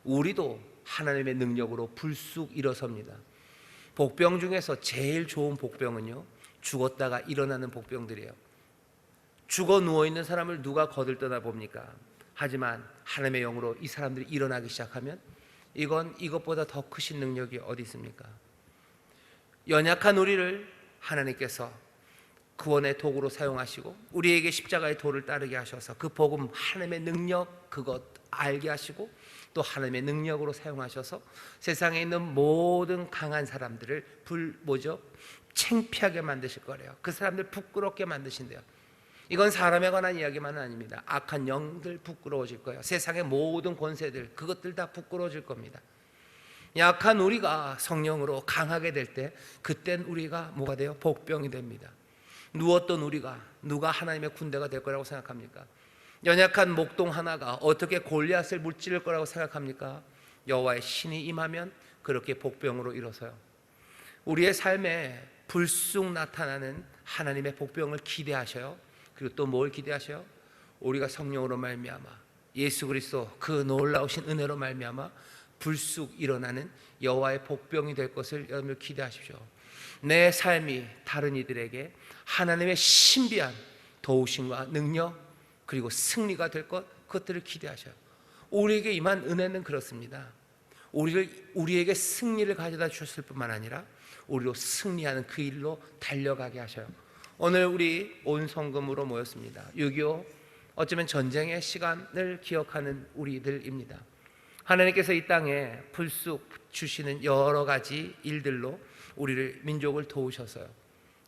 우리도 하나님의 능력으로 불쑥 일어섭니다. 복병 중에서 제일 좋은 복병은요, 죽었다가 일어나는 복병들이에요. 죽어 누워있는 사람을 누가 거들떠나 봅니까? 하지만 하나님의 영으로 이 사람들이 일어나기 시작하면 이건 이것보다 더 크신 능력이 어디 있습니까? 연약한 우리를 하나님께서 구원의 도구로 사용하시고 우리에게 십자가의 도를 따르게 하셔서 그 복음, 하나님의 능력, 그것 알게 하시고 또 하나님의 능력으로 사용하셔서 세상에 있는 모든 강한 사람들을 창피하게 만드실 거래요. 그 사람들 부끄럽게 만드신대요. 이건 사람에 관한 이야기만은 아닙니다. 악한 영들 부끄러워질 거예요. 세상의 모든 권세들, 그것들 다 부끄러워질 겁니다. 약한 우리가 성령으로 강하게 될 때 그땐 우리가 뭐가 돼요? 복병이 됩니다. 누웠던 우리가 누가 하나님의 군대가 될 거라고 생각합니까? 연약한 목동 하나가 어떻게 골리앗을 무찌를 거라고 생각합니까? 여호와의 신이 임하면 그렇게 복병으로 일어서요. 우리의 삶에 불쑥 나타나는 하나님의 복병을 기대하셔요. 그리고 또 뭘 기대하셔요? 우리가 성령으로 말미암아 예수 그리스도 그 놀라우신 은혜로 말미암아 불쑥 일어나는 여호와의 복병이 될 것을 여러분들 기대하십시오. 내 삶이 다른 이들에게 하나님의 신비한 도우심과 능력 그리고 승리가 될 것, 그것들을 기대하셔요. 우리에게 임한 은혜는 그렇습니다. 우리에게 승리를 가져다 주셨을 뿐만 아니라 우리로 승리하는 그 일로 달려가게 하셔요. 오늘 우리 온 성금으로 모였습니다. 6.25 어쩌면 전쟁의 시간을 기억하는 우리들입니다. 하나님께서 이 땅에 불쑥 주시는 여러 가지 일들로 우리를 민족을 도우셔서요,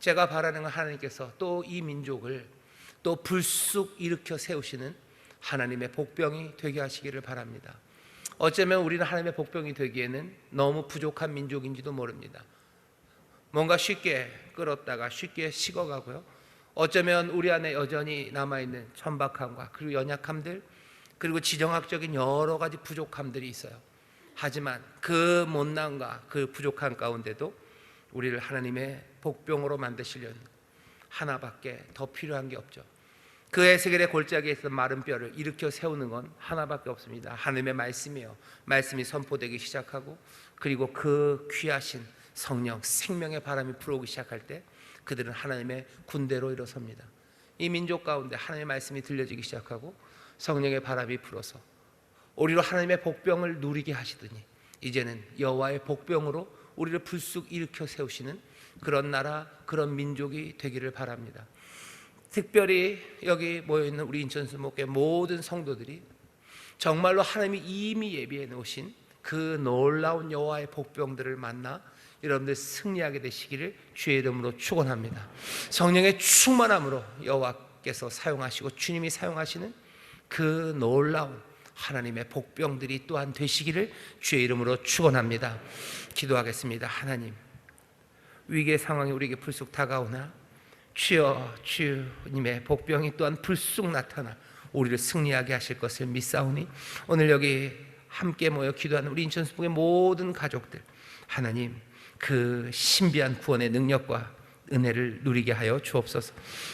제가 바라는 건 하나님께서 또 이 민족을 또 불쑥 일으켜 세우시는 하나님의 복병이 되게 하시기를 바랍니다. 어쩌면 우리는 하나님의 복병이 되기에는 너무 부족한 민족인지도 모릅니다. 뭔가 쉽게 끌었다가 쉽게 식어가고요, 어쩌면 우리 안에 여전히 남아있는 천박함과 그리고 연약함들, 그리고 지정학적인 여러 가지 부족함들이 있어요. 하지만 그 못난과 그 부족한 가운데도 우리를 하나님의 복병으로 만드시려는 하나밖에 더 필요한 게 없죠. 그 에스겔의 골짜기에 있던 마른 뼈를 일으켜 세우는 건 하나밖에 없습니다. 하나님의 말씀이요. 말씀이 선포되기 시작하고, 그리고 그 귀하신 성령, 생명의 바람이 불어오기 시작할 때 그들은 하나님의 군대로 일어섭니다. 이 민족 가운데 하나님의 말씀이 들려지기 시작하고 성령의 바람이 불어서 우리로 하나님의 복병을 누리게 하시더니 이제는 여호와의 복병으로 우리를 불쑥 일으켜 세우시는 그런 나라, 그런 민족이 되기를 바랍니다. 특별히 여기 모여있는 우리 인천수 목회 모든 성도들이 정말로 하나님이 이미 예비해 놓으신 그 놀라운 여호와의 복병들을 만나 여러분들 승리하게 되시기를 주의 이름으로 축원합니다. 성령의 충만함으로 여호와께서 사용하시고 주님이 사용하시는 그 놀라운 하나님의 복병들이 또한 되시기를 주의 이름으로 축원합니다. 기도하겠습니다. 하나님, 위기의 상황이 우리에게 불쑥 다가오나 주여, 주님의 복병이 또한 불쑥 나타나 우리를 승리하게 하실 것을 믿사오니 오늘 여기 함께 모여 기도하는 우리 인천수목의 모든 가족들, 하나님 그 신비한 구원의 능력과 은혜를 누리게 하여 주옵소서.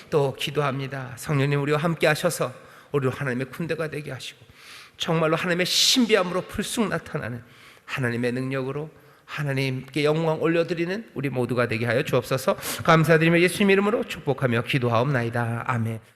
또 기도합니다. 성령님 우리와 함께 하셔서 우리로 하나님의 군대가 되게 하시고 정말로 하나님의 신비함으로 불쑥 나타나는 하나님의 능력으로 하나님께 영광 올려드리는 우리 모두가 되게 하여 주옵소서. 감사드리며 예수님 이름으로 축복하며 기도하옵나이다. 아멘.